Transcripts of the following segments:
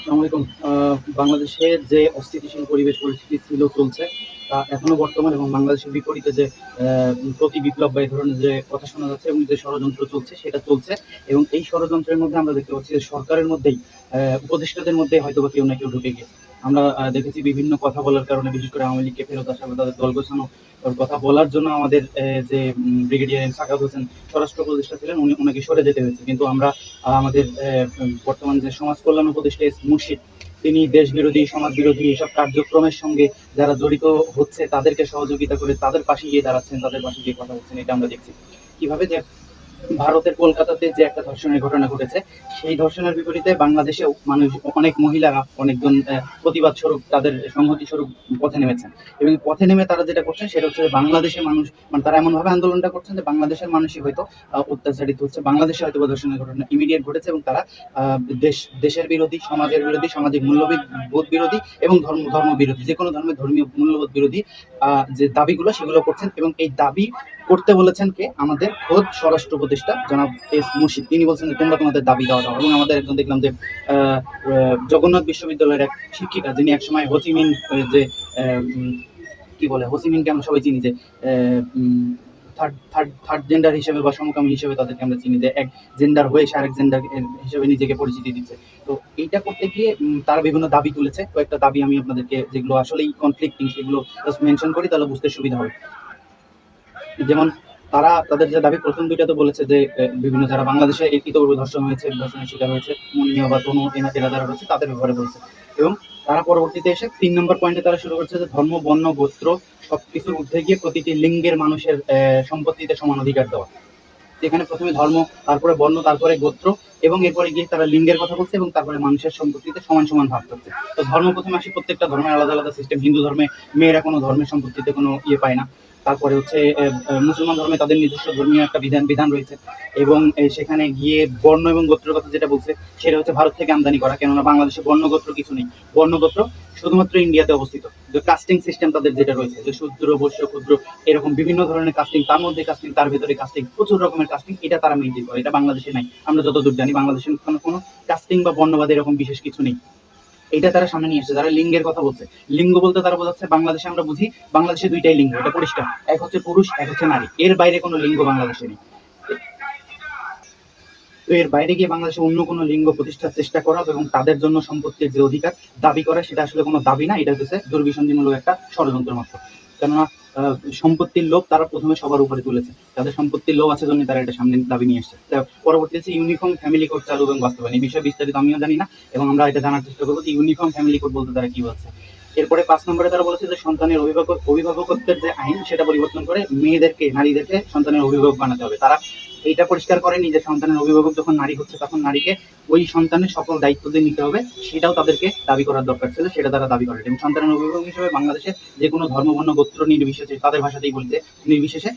আসসালামু আলাইকুম। বাংলাদেশের যে অস্থিতিশীল পরিবেশ পরিস্থিতি ছিল চলছে, তা এখনো বর্তমান এবং বাংলাদেশের বিপরীতে যে প্রতি বিপ্লব বা এই ধরনের যে কথা শোনা যাচ্ছে এবং যে ষড়যন্ত্র চলছে সেটা চলছে। এবং এই ষড়যন্ত্রের মধ্যে আমরা দেখতে পাচ্ছি যে সরকারের মধ্যেই উপদেষ্টাদের মধ্যে হয়তোবা কেউ না কেউ ঢুকে গিয়েছে। আমরা দেখেছি বিভিন্ন কথা বলার কারণে, বিশেষ করে আওয়ামী লীগকে ফেরত আসা বা তাদের দল গোছানো ওর কথা বলার জন্য আমাদের যে ব্রিগেডিয়ার সাখাওয়াত হোসেন স্বরাষ্ট্র উপদেষ্টা ছিলেন, ওনাকে সরে যেতে হয়েছে। কিন্তু আমরা আমাদের বর্তমান যে সমাজ কল্যাণ উপদেষ্টা এস মুর্শিদ, তিনি দেশ বিরোধী সমাজ বিরোধী এসব কার্যক্রমের সঙ্গে যারা জড়িত হচ্ছে তাদেরকে সহযোগিতা করে তাদের পাশে গিয়ে দাঁড়াচ্ছেন, তাদের পাশে গিয়ে কথা বলছেন। এটা আমরা দেখছি কিভাবে যে ভারতের কলকাতাতে যে একটা ধর্ষণের ঘটনা ঘটেছে, সেই ধর্ষণের বিপরীতে বাংলাদেশেও মানুষ, অনেক মহিলারা, অনেকজন প্রতিবাদ স্বরূপ, তাদের সংহতি স্বরূপ পথে নেমেছেন। এবং পথে নেমে তারা যেটা করছেন সেটা হচ্ছে যে বাংলাদেশের মানুষ, মানে তারা এমন ভাবে আন্দোলনটা করছেন যে বাংলাদেশের মানুষই হয়তো অত্যাচারিত হচ্ছে, বাংলাদেশে হয়তো ধর্ষণের ঘটনা ইমিডিয়েট ঘটেছে এবং তারা দেশের বিরোধী, সমাজের বিরোধী, সামাজিক মূল্যবোধ বোধ বিরোধী এবং ধর্ম বিরোধী, যে কোনো ধর্মের ধর্মীয় মূল্যবোধ বিরোধী যে দাবিগুলো সেগুলো করছেন। এবং এই দাবি করতে বলেছেন কে? আমাদের খোদ স্বরাষ্ট্র উপদেষ্টা জনাব এস মুর্শিদ। তিনি বলছেন যে তোমরা তোমাদের দাবি দাও। এবং আমাদের একজন দেখলাম যে জগন্নাথ বিশ্ববিদ্যালয়ের এক শিক্ষিকা, যিনি একসময় হোচিমিন যে কি বলে, হোচিমিনকে আমরা সবাই চিনি যে থার্ড থার্ড থার্ড জেন্ডার হিসেবে বা সমকামী হিসেবে তাদেরকে আমরা চিনি, যে এক জেন্ডার হয়ে সে আরেক জেন্ডার হিসেবে নিজেকে পরিচিতি দিচ্ছে। তো এইটা করতে গিয়ে তারা বিভিন্ন দাবি তুলেছে। কয়েকটা দাবি আমি আপনাদেরকে, যেগুলো আসলেই কনফ্লিক্টিং, সেগুলো জাস্ট মেনশন করি, তাহলে বুঝতে সুবিধা হবে। যেমন তারা তাদের যে দাবি, প্রথম দুইটা তো বলেছে যে বিভিন্ন যারা বাংলাদেশে ইতিপূর্বে ধর্ষণ হয়েছে, ধর্ষণের শিকার হয়েছে, মুনিয়া বা তনু, এরা যারা রয়েছে তাদের ব্যাপারে বলেছে। এবং তারা পরবর্তীতে এসে ৩ নম্বর পয়েন্টে তারা শুরু করছে যে ধর্ম, বর্ণ, গোত্র সবকিছুর ঊর্ধ্বে গিয়ে প্রতিটি লিঙ্গের মানুষের সম্পত্তিতে সমান অধিকার দেওয়া। যেখানে প্রথমে ধর্ম, তারপরে বর্ণ, তারপরে গোত্র, এবং এরপরে গিয়ে তারা লিঙ্গের কথা বলছে, এবং তারপরে মানুষের সম্পত্তিতে সমান সমান ভাগ করছে। তো ধর্ম প্রথমে আসে, প্রত্যেকটা ধর্মের আলাদা আলাদা সিস্টেম। হিন্দু ধর্মে মেয়েরা কোনো ধর্মের সম্পত্তিতে কোনো ইয়ে পায় না। তারপরে হচ্ছে মুসলমান ধর্মে তাদের নিজস্ব ধর্মীয় একটা বিধান রয়েছে। এবং সেখানে গিয়ে বর্ণ এবং গোত্রের কথা যেটা বলছে, সেটা হচ্ছে ভারত থেকে আমদানি করা, কেননা বাংলাদেশে বর্ণ গোত্র কিছু নেই। বর্ণ গোত্র শুধুমাত্র ইন্ডিয়াতে অবস্থিত। যে কাস্টিং সিস্টেম তাদের যেটা রয়েছে, যে শূদ্র, বৈশ্য, ক্ষুদ্র, এরকম বিভিন্ন ধরনের কাস্টিং, তার মধ্যে কাস্টিং, তার ভেতরে কাস্টিং, প্রচুর রকমের কাস্টিং, এটা তারা মেনটেন করে। এটা বাংলাদেশে নাই। আমরা যতদূর জানি বাংলাদেশে কোনো কাস্টিং বা বর্ণবাদ এরকম বিশেষ কিছু নেই। এটা তারা সামনে নিয়ে এসেছে। তারা লিঙ্গের কথা বলছে। লিঙ্গ বলতে তারা বোঝাচ্ছে, বাংলাদেশে আমরা বুঝি বাংলাদেশে দুইটাই লিঙ্গ, এটা পরিষ্কার। এক হচ্ছে পুরুষ, এক হচ্ছে নারী। এর বাইরে কোনো লিঙ্গ বাংলাদেশে নেই। তো এর বাইরে গিয়ে বাংলাদেশে অন্য কোনো লিঙ্গ প্রতিষ্ঠার চেষ্টা করা এবং তাদের জন্য সম্পত্তির যে অধিকার দাবি করা, সেটা আসলে কোনো দাবি না, এটা হচ্ছে দুর্বিসন্ধিমূলক একটা ষড়যন্ত্র মাত্র। কেননা সম্পত্তির লোভ তারা প্রথমে সবার উপরে তুলেছে। তাদের সম্পত্তির লোভ আছে জন্য তারা এটা সামনে দাবি নিয়ে এসছে। পরবর্তী হচ্ছে ইউনিফর্ম ফ্যামিলি কোড চালু এবং বাস্তবায়ন। এই বিষয়ে বিস্তারিত আমিও জানি না, এবং আমরা এটা জানার চেষ্টা করবো যে ইউনিফর্ম ফ্যামিলি কোড বলতে তারা কি বলছে। এরপরে ৫ নম্বরে তারা বলেছে যে সন্তানের অভিভাবকত্বের যে আইন, সেটা পরিবর্তন করে মেয়েদেরকে, নারীদেরকে সন্তানের অভিভাবক বানাতে হবে। তারা এইটা পরিষ্কার করেনি যে সন্তানের অভিভাবক যখন নারী হচ্ছে, তখন নারীকে ওই সন্তানের সকল দায়িত্ব দিয়ে নিতে হবে, সেটাও তাদেরকে দাবি করার দরকার ছিল। সেটা তারা দাবি করে। এবং সন্তানের অভিভাবক হিসেবে বাংলাদেশে যে কোনো ধর্ম, বর্ণ, গোত্র নির্বিশেষে, তাদের ভাষাতেই বলছে, নির্বিশেষে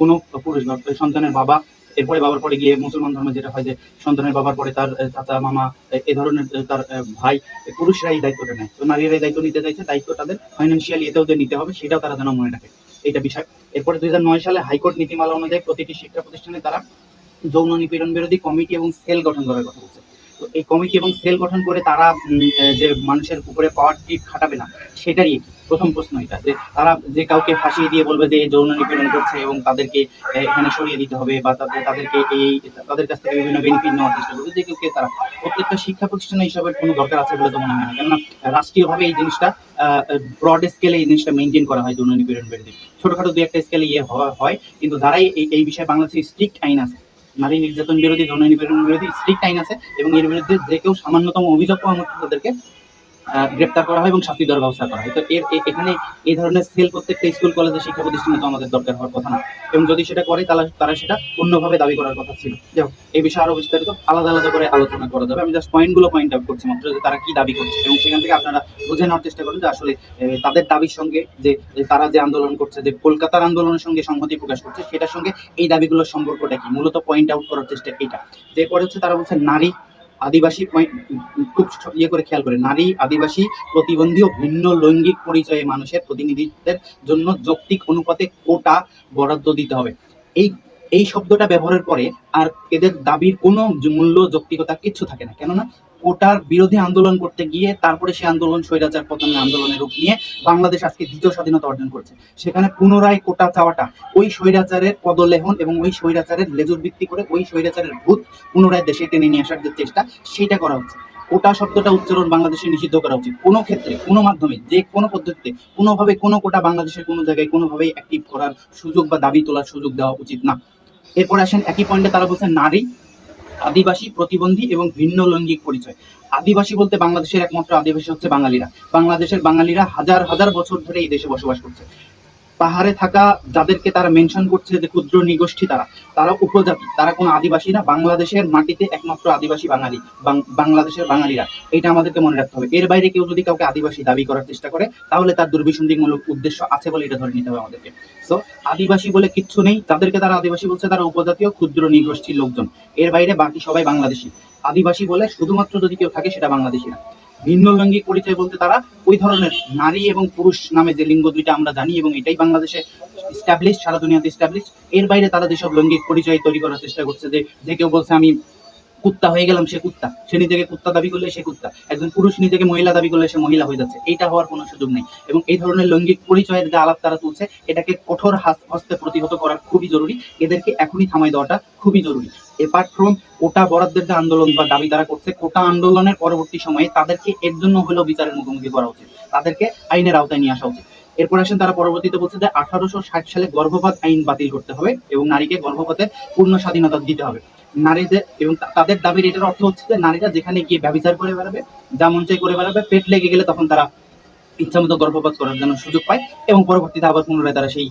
কোনো পুরুষ বা সন্তানের বাবা, এরপরে বাবার পরে গিয়ে মুসলমান ধর্মে যেটা হয় যে সন্তানের বাবার পরে তার চাচা, মামা, এ ধরনের তার ভাই, পুরুষরা এই দায়িত্বটা নেয়। তো নারীরা এই দায়িত্ব নিতে চাইছে, দায়িত্ব তাদের ফাইন্যান্সিয়ালি এতেও নিতে হবে, সেটাও তারা যেন মনে রাখে। এটা বিষয়। এরপরে ২০০৯ সালে হাইকোর্ট নীতিমালা অনুযায়ী প্রতিটি শিক্ষা প্রতিষ্ঠানে তারা যৌন নিপীড়ন বিরোধী কমিটি এবং সেল গঠন করার কথা বলছে। তো এই কমিটি এবং সেল গঠন করে তারা যে মানুষের উপরে পাওয়ার ট্রিপ খাটাবে না, সেটারই প্রথম প্রশ্ন এটা, যে তারা যে কাউকে ফাঁসিয়ে দিয়ে বলবে যে যৌন নিপীড়ন করছে এবং তাদেরকে এখানে সরিয়ে দিতে হবে, বা তাদেরকে তাদের কাছ থেকে বিভিন্ন বেনিফিট নেওয়ার চেষ্টা করবে, যে কেউ তারা প্রত্যেকটা শিক্ষা প্রতিষ্ঠানে হিসাবের কোনো দরকার আছে বলে তো মনে হয় না। কেননা রাষ্ট্রীয়ভাবে এই জিনিসটা ব্রড স্কেলে এই জিনিসটা মেনটেন করা হয়, যৌন নিপীড়ন বিরোধী। ছোটখাটো দুই একটা স্কেলে ইয়ে হয়, কিন্তু যারাই এই বিষয়ে বাংলাদেশে স্ট্রিক্ট আইন আছে, নারী নির্যাতন বিরোধী, যৌন নিপীড়ন বিরোধী স্ট্রিক্ট আইন আছে, এবং এর বিরুদ্ধে যে কেউ সামান্যতম অভিযোগ পাওয়া মাত্র তাদেরকে গ্রেপ্তার করা হয় এবং শাস্তি দেওয়ার ব্যবস্থা করা হয়। তো এখানে এই ধরনের সেল প্রত্যেকটা স্কুল, কলেজে, শিক্ষা প্রতিষ্ঠানে তো আমাদের দরকার হওয়ার কথা না। এবং যদি সেটা করে তারা সেটা অন্যভাবে দাবি করার কথা ছিল। যাই হোক, এই বিষয়ে আরো বিস্তারিত আলাদা আলাদা করে আলোচনা করা যাবে। আমি জাস্ট পয়েন্ট আউট করছি মাত্র, যে তারা কি দাবি করছে, এবং সেখান থেকে আপনারা বুঝে নেওয়ার চেষ্টা করেন যে আসলে তাদের দাবির সঙ্গে যে তারা যে আন্দোলন করছে, যে কলকাতার আন্দোলনের সঙ্গে সংহতি প্রকাশ করছে, সেটার সঙ্গে এই দাবিগুলোর সম্পর্কটা কি, মূলত পয়েন্ট আউট করার চেষ্টা এটা। এরপরে হচ্ছে তারা বলছে নারী, আদিবাসী, খুব ইয়ে করে খেয়াল করে, নারী, আদিবাসী, প্রতিবন্ধী ও ভিন্ন লৈঙ্গিক পরিচয়ে মানুষের প্রতিনিধিত্বের জন্য যৌক্তিক অনুপাতে কোটা বরাদ্দ দিতে হবে। এই এই শব্দটা ব্যবহারের পরে আর এদের দাবির কোনো মূল্য, যৌক্তিকতা কিচ্ছু থাকে না। কেননা কোটার বিরোধী আন্দোলন করতে গিয়ে তারপরে সে আন্দোলন স্বৈরাচার পতনের আন্দোলনের রূপ নিয়ে বাংলাদেশ আজকে দ্বিতীয় স্বাধীনতা অর্জন করেছে। সেখানে পুনরায় কোটা চাওয়াটা ওই স্বৈরাচারের পদলেহন এবং ওই স্বৈরাচারের লেজুর ভিত্তি করে ওই স্বৈরাচারের ভূত পুনরায় দেশে টেনে নিয়ে আসার যে চেষ্টা, সেটা করা হচ্ছে। কোটা শব্দটা উচ্চারণ বাংলাদেশে নিষিদ্ধ করা উচিত। কোনো ক্ষেত্রে, কোনো মাধ্যমে, যে কোনো পদ্ধতিতে, কোনোভাবে কোনো কোটা বাংলাদেশের কোনো জায়গায় কোনোভাবেই অ্যাক্টিভ করার সুযোগ বা দাবি তোলার সুযোগ দেওয়া উচিত না। এরপর আসেন একই পয়েন্টে তারা বলছেন নারী, আদিবাসী, প্রতিবন্ধী এবং ভিন্ন লৈঙ্গিক পরিচয়। আদিবাসী বলতে বাংলাদেশের একমাত্র আদিবাসী হচ্ছে বাঙালিরা। বাংলাদেশের বাঙালিরা হাজার হাজার বছর ধরে এই দেশে বসবাস করছে। পাহাড়ে থাকা যাদেরকে তারা মেনশন করছে যে ক্ষুদ্র নিগোষ্ঠী, তারা উপজাতি, তারা কোনো আদিবাসী না। বাংলাদেশের মাটিতে একমাত্র আদিবাসী বাঙালি, বাংলাদেশের বাঙালিরা। এটা আমাদেরকে মনে রাখতে হবে। এর বাইরে কেউ যদি কাউকে আদিবাসী দাবি করার চেষ্টা করে তাহলে তার দুর্বিসন্ধিমূলক উদ্দেশ্য আছে বলে এটা ধরে নিতে হবে আমাদেরকে। সো আদিবাসী বলে কিচ্ছু নেই, যাদেরকে তারা আদিবাসী বলছে তারা উপজাতীয় ক্ষুদ্র নিগোষ্ঠীর লোকজন। এর বাইরে বাকি সবাই বাংলাদেশী। আদিবাসী বলে শুধুমাত্র যদি কেউ থাকে সেটা বাংলাদেশী না। ভিন্ন লৈঙ্গিক পরিচয় বলতে তারা ওই ধরনের নারী এবং পুরুষ নামে যে লিঙ্গ দুইটা আমরা জানি এবং এটাই বাংলাদেশে স্ট্যাবলিশ, সারা দুনিয়াতে স্ট্যাবলিশ। এর বাইরে তারা যেসব লৈঙ্গিক পরিচয় তৈরি করার চেষ্টা করছে, যে কেউ বলছে আমি কুত্তা হয়ে গেলাম, সে কুত্তা, সে নিজেকে কুত্তা দাবি করলে সে কুত্তা, একজন পুরুষ নিজেকে মহিলা দাবি করলে সে মহিলা হয়ে যাচ্ছে, এইটা হওয়ার কোনো সুযোগ নেই। এবং এই ধরনের লৈঙ্গিক পরিচয়ের যে আলাপ তারা তুলছে, এটাকে কঠোর হস্তে প্রতিহত করা খুবই জরুরি। এদেরকে এখনই থামাই দেওয়াটা খুবই জরুরি। এপার্ট ফ্রম কোটা বরাদ্দের যে আন্দোলন বা দাবি তারা করছে, কোটা আন্দোলনের পরবর্তী সময়ে তাদেরকে এর জন্য হলেও বিচারের মুখোমুখি করা উচিত, তাদেরকে আইনের আওতায় নিয়ে আসা উচিত। এরপর আসেন তারা পরবর্তীতে বলছে যে 1860 সালে গর্ভপাত আইন বাতিল করতে হবে এবং নারীকে গর্ভপাতের পূর্ণ স্বাধীনতা দিতে হবে। নারীদের এবং তাদের দাবির এটার অর্থ হচ্ছে যে নারীরা যেখানে গিয়ে ব্যভিচার করে বেড়াবে, যা মন চাই করে বেড়াবে, পেট লেগে গেলে তখন তারা ইচ্ছামতো গর্ভপাত করার জন্য সুযোগ পায় এবং পরবর্তীতে আবার পুনরায় তারা সেই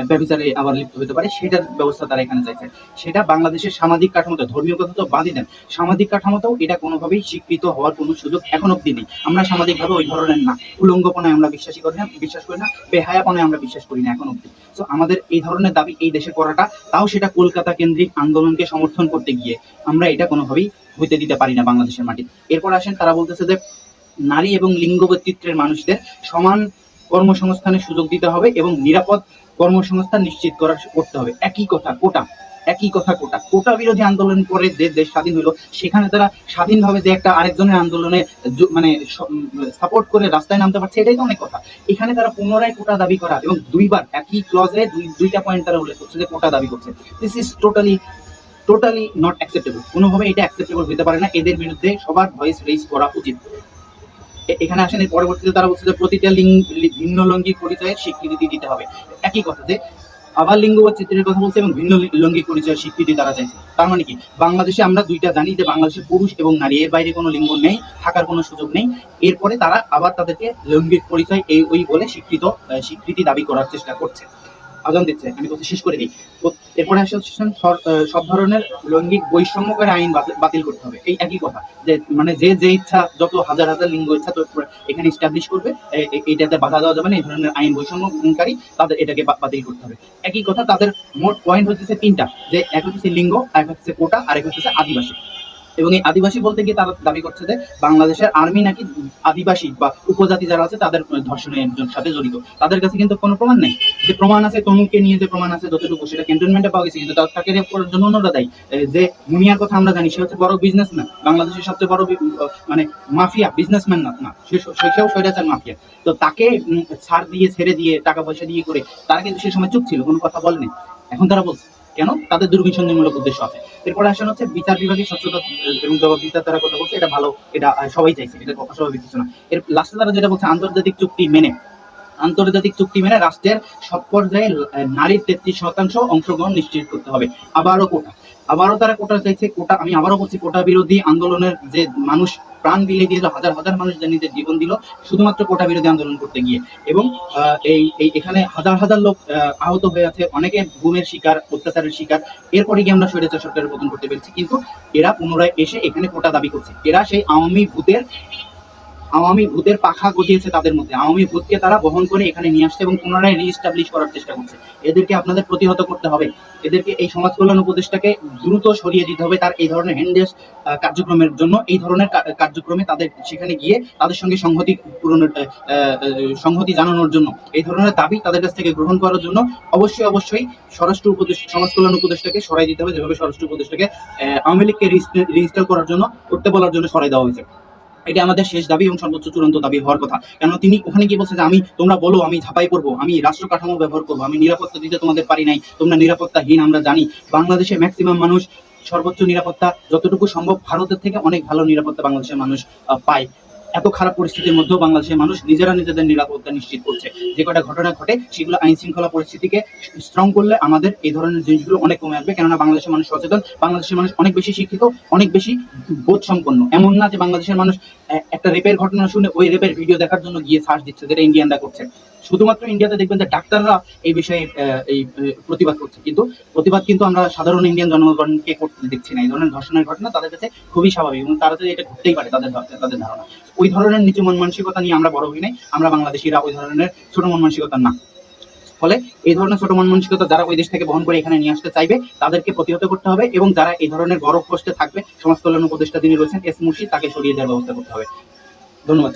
ব্যভিচারে আবার লিপ্ত হতে পারে, সেটার ব্যবস্থা তারা এখানে চাইছে। সেটা বাংলাদেশের সামাজিক কাঠামোতে, ধর্মীয় কথা তো বাদই দেন, সামাজিক কাঠামোতেও এটা কোনোভাবেই স্বীকৃত হওয়ার কোনো সুযোগ এখন অব্দি নেই। আমরা সামাজিকভাবে ওই ধরনের না, উলঙ্গপনায় আমরা বিশ্বাস করি না, বেহায়াপনায় আমরা বিশ্বাস করি না এখন অব্দি। তো আমাদের এই ধরনের দাবি এই দেশে করাটা, তাও সেটা কলকাতা কেন্দ্রিক আন্দোলনকে সমর্থন করতে গিয়ে, আমরা এটা কোনোভাবেই হইতে দিতে পারি না বাংলাদেশের মাটিতে। এরপর আসেন তারা বলতেছে যে নারী এবং লিঙ্গ বৈচিত্র্যের মানুষদের সমান কর্মসংস্থানের সুযোগ দিতে হবে এবং নিরাপদ কর্মসংস্থান নিশ্চিত করতে হবে। একই কথা কোটা, কোটা বিরোধী আন্দোলন করে যে দেশ স্বাধীন হলো, সেখানে তারা স্বাধীনভাবে যে একটা আরেকজনের আন্দোলনে মানে সাপোর্ট করে রাস্তায় নামতে পারছে, এটাই তো অনেক কথা। এখানে তারা পুনরায় কোটা দাবি করা এবং দুইবার একই ক্লজে দুইটা পয়েন্ট তারা উল্লেখ করছে যে কোটা দাবি করছে। This is totally not acceptable. কোনোভাবে এটা অ্যাকসেপ্টেবল হতে পারে না। এদের বিরুদ্ধে সবার ভয়েস রেইজ করা উচিত। এখানে আসেন এর পরবর্তীতে তারা বলছে যে প্রতিটা ভিন্ন লৈঙ্গিক পরিচয়ের স্বীকৃতি দিতে হবে। একই কথা, যে আবার লিঙ্গ বৈচিত্র্যের কথা বলছে এবং ভিন্ন লৈঙ্গিক পরিচয়ের স্বীকৃতি তারা চাইছে। তার মানে কি, বাংলাদেশে আমরা দুইটা জানি যে বাংলাদেশে পুরুষ এবং নারী, এর বাইরে কোনো লিঙ্গ নেই, থাকার কোনো সুযোগ নেই। এরপরে তারা আবার তাদেরকে লৈঙ্গিক পরিচয় এই ওই বলে স্বীকৃতি দাবি করার চেষ্টা করছে। আজান দিচ্ছে, আমি কথা শেষ করে দিই। তো এরপরে আসছেন সব ধরনের লৈঙ্গিক বৈষম্যকারী আইন বাতিল করতে হবে। এই একই কথা, যে মানে যে ইচ্ছা, যত হাজার হাজার লিঙ্গ ইচ্ছা তো এখানে এস্টাবলিশ করবে, এইটাতে বাধা দেওয়া যাবে না। এই ধরনের আইন বৈষম্যকারী, তাদের এটাকে বাতিল করতে হবে। একই কথা, তাদের মোট পয়েন্ট হচ্ছে তিনটা, যে এক হচ্ছে লিঙ্গ, এক হচ্ছে কোটা, আর এক হচ্ছে আদিবাসী। এবং এই আদিবাসী বলতে গিয়ে তারা দাবি করছে যে বাংলাদেশের আর্মি নাকি আদিবাসী বা উপজাতি যারা আছে তাদের ধর্ষণের সাথে জড়িত। তাদের কাছে কিন্তু কোনো প্রমাণ নেই। যে প্রমাণ আছে, তনুকে নিয়ে যে প্রমাণ আছে যতটুকু, সেটা ক্যান্টনমেন্টে পাওয়া গেছে, কিন্তু তাকে রেপ করার জন্য অন্যরা দায়ী। যে মুনিয়ার কথা আমরা জানি, সে হচ্ছে বড় বিজনেসম্যান, বাংলাদেশের সবচেয়ে বড় মানে মাফিয়া, বিজনেসম্যান না, সেও স্বৈরাচার মাফিয়া। তো তাকে ছাড় দিয়ে, ছেড়ে দিয়ে, টাকা পয়সা দিয়ে করে তারা কিন্তু সে সময় চুপ ছিল, কোনো কথা বলেনি। এখন তারা বলছে কেন? তাদের দুর্বিসন্ধিমূলক উদ্দেশ্য আছে। এরপরে আসেন হচ্ছে বিচার বিভাগের স্বচ্ছতা এবং জবাবদিহিতার তারা কথা বলছে, এটা ভালো, এটা সবাই চাইছে, এটা অস্বাভাবিক কিছু না। এর লাস্টে তারা যেটা বলছে, আন্তর্জাতিক চুক্তি মেনে রাষ্ট্রের সব পর্যায়ে নারীর 33% অংশগ্রহণ নিশ্চিত করতে হবে। আবারও তারা কোটা চাইছে। কোটা, আমি আবারও বলছি, কোটা বিরোধী আন্দোলনের যে মানুষ প্রাণ বিলিয়ে দিল, হাজার হাজার মানুষ যে নিজের জীবন দিল শুধুমাত্র কোটা বিরোধী আন্দোলন করতে গিয়ে, এবং এখানে হাজার হাজার লোক আহত হয়ে আছে, অনেকে গুমের শিকার, অত্যাচারের শিকার। এরপরে গিয়ে আমরা স্বৈরাচার সরকারের পতন করতে পেরেছি, কিন্তু এরা পুনরায় এসে এখানে কোটা দাবি করছে। এরা সেই আওয়ামী ভূতের আওয়ামী ভূতের পাখা গজিয়েছে তাদের মধ্যে, আওয়ামী ভূতকে তারা বহন করে এখানে নিয়ে আসছে এবং পুনরায় রিস্টাবলিশ করার চেষ্টা করছে। এদেরকে আপনাদের প্রতিহত করতে হবে, এদেরকে এই সমাজ কল্যাণ উপদেষ্টাকে দ্রুত সরিয়ে দিতে হবে তার এই ধরনের হ্যান্ডেস কার্যক্রমের জন্য। এই ধরনের কার্যক্রমে তাদের সেখানে গিয়ে তাদের সঙ্গে সংহতি পূরণের সংহতি জানানোর জন্য, এই ধরনের দাবি তাদের কাছ থেকে গ্রহণ করার জন্য অবশ্যই স্বরাষ্ট্র উপদেষ্টা, সমাজ কল্যাণ উপদেষ্টাকে সরাই দিতে হবে, যেভাবে স্বরাষ্ট্র উপদেষ্টাকে আওয়ামী লীগকে রিইনস্টল করার জন্য, করতে বলার জন্য সরাই দেওয়া হয়েছে। এটা আমাদের শেষ দাবি এবং সর্বোচ্চ চূড়ান্ত দাবি হওয়ার কথা। কেন তিনি ওখানে গিয়ে বলছে যে তোমরা বলো, আমি ঝাঁপাই করবো, আমি রাষ্ট্র কাঠামো ব্যবহার করবো, আমি নিরাপত্তা দিতে তোমাদের পারি নাই, তোমরা নিরাপত্তাহীন, আমরা জানি। বাংলাদেশে ম্যাক্সিমাম মানুষ সর্বোচ্চ নিরাপত্তা যতটুকু সম্ভব ভারতের থেকে অনেক ভালো নিরাপত্তা বাংলাদেশের মানুষ পায়। এত খারাপ পরিস্থিতির মধ্যেও বাংলাদেশের মানুষ নিজেরা নিজেদের নিরাপত্তা নিশ্চিত করছে। যে কটা ঘটনা ঘটে সেগুলো আইন শৃঙ্খলা পরিস্থিতিকে স্ট্রং করলে আমাদের এই ধরনের জিনিসগুলো অনেক কমে আসবে। কেননা বাংলাদেশের মানুষ সচেতন, বাংলাদেশের মানুষ অনেক বেশি শিক্ষিত, অনেক বেশি বোধ সম্পন্ন। এমন না যে বাংলাদেশের মানুষ একটা রেপের ঘটনা শুনে ওই রেপের ভিডিও দেখার জন্য গিয়ে সার্চ দিচ্ছে, যেটা ইন্ডিয়ানরা করছে। শুধুমাত্র ইন্ডিয়াতে দেখবেন যে ডাক্তাররা এই বিষয়ে এই প্রতিবাদ করছে, কিন্তু প্রতিবাদ কিন্তু আমরা সাধারণ ইন্ডিয়ান জনগণকে করতে দেখছি না। এই ধরনের ধর্ষণের ঘটনা তাদের কাছে খুবই স্বাভাবিক এবং তারা এটা ঘটতেই পারে, তাদের ধারণা। ওই ধরনের নিচু মন মানসিকতা নিয়ে আমরা বড় হই নাই, আমরা বাংলাদেশিরা ওই ধরনের ছোট মন মানসিকতা না। ফলে এই ধরনের ছোট মন মানসিকতা যারা ওই দেশ থেকে বহন করে এখানে নিয়ে আসতে চাইবে তাদেরকে প্রতিহত করতে হবে, এবং যারা এই ধরনের গরব পোস্টে থাকবে, সমাজ কল্যাণ উপদেষ্টা যিনি রয়েছেন এস মুর্শিদ, তাকে সরিয়ে দেওয়ার ব্যবস্থা করতে হবে। ধন্যবাদ।